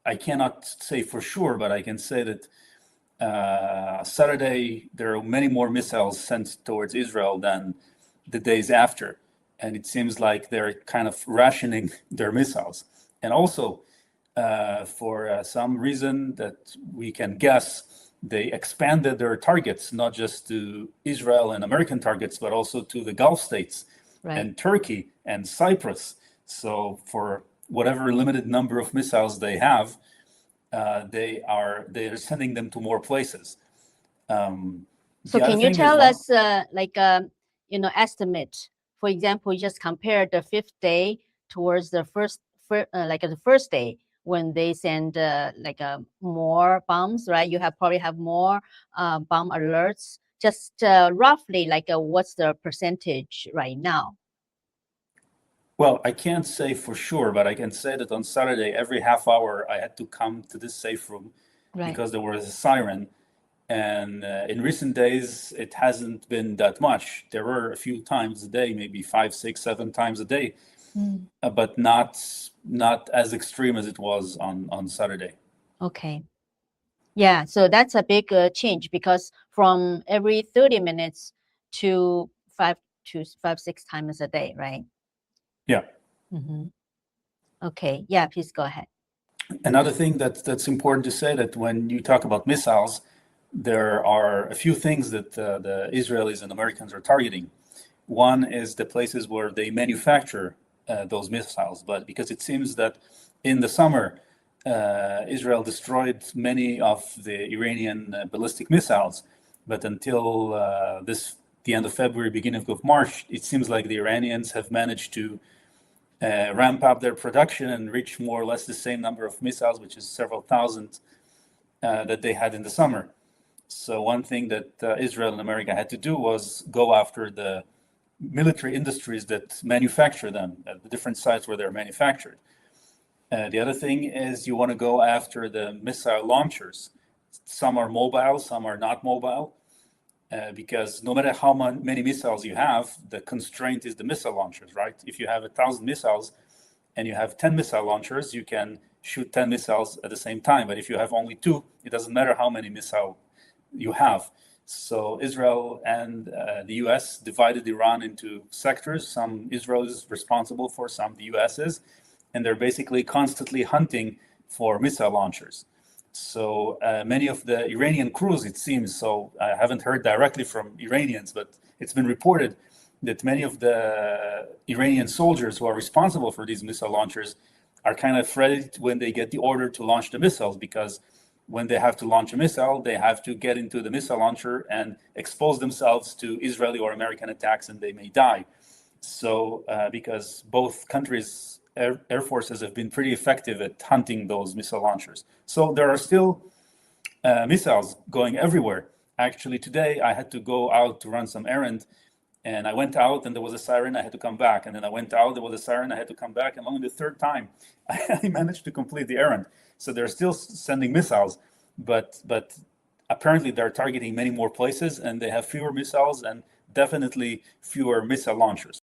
I cannot say for sure, but I can say that Saturday there are many more missiles sent towards Israel than the days after, and it seems like they're kind of rationing their missiles. And also, for some reason that we can guess, they expanded their targets not just to Israel and American targets, but also to the Gulf states and Turkey and Cyprus. So for whatever limited number of missiles they have, they are sending them to more places. So can you tell us estimate? For example, you just compare the fifth day towards the the first day when they send more bombs, right? You probably have more bomb alerts. Just roughly, what's the percentage right now? Well, I can't say for sure, but I can say that on Saturday, every half hour, I had to come to this safe room because there was a siren. And in recent days, it hasn't been that much. There were a few times a day, maybe 5, 6, 7 times a day, but not as extreme as it was on Saturday. Okay. Yeah, so that's a big change, because from every 30 minutes to 5, 6 times a day, right? Yeah. Okay. Yeah, please go ahead. Another thing that's important to say, that when you talk about missiles, there are a few things that the Israelis and Americans are targeting. One is the places where they manufacture those missiles, but because it seems that in the summer, Israel destroyed many of the Iranian ballistic missiles, but until the end of February, beginning of March, it seems like the Iranians have managed to ramp up their production and reach more or less the same number of missiles, which is several thousand, that they had in the summer. So one thing that Israel and America had to do was go after the military industries that manufacture them at the different sites where they're manufactured. The other thing is you want to go after the missile launchers. Some are mobile, some are not mobile, because no matter how many missiles you have, the constraint is the missile launchers, right? If you have 1,000 missiles and you have 10 missile launchers, you can shoot 10 missiles at the same time. But if you have only 2, it doesn't matter how many missiles you have. So Israel and the US divided Iran into sectors. Some Israel is responsible for, some the US is, and they're basically constantly hunting for missile launchers. So many of the Iranian crews, it seems, so I haven't heard directly from Iranians, but it's been reported that many of the Iranian soldiers who are responsible for these missile launchers are kind of afraid when they get the order to launch the missiles, because when they have to launch a missile, they have to get into the missile launcher and expose themselves to Israeli or American attacks, and they may die. So because both countries' air forces have been pretty effective at hunting those missile launchers. So there are still missiles going everywhere. Actually, today I had to go out to run some errand, and I went out and there was a siren, I had to come back. And then I went out, there was a siren, I had to come back. And only the third time I managed to complete the errand. So they're still sending missiles, but apparently they're targeting many more places, and they have fewer missiles and definitely fewer missile launchers.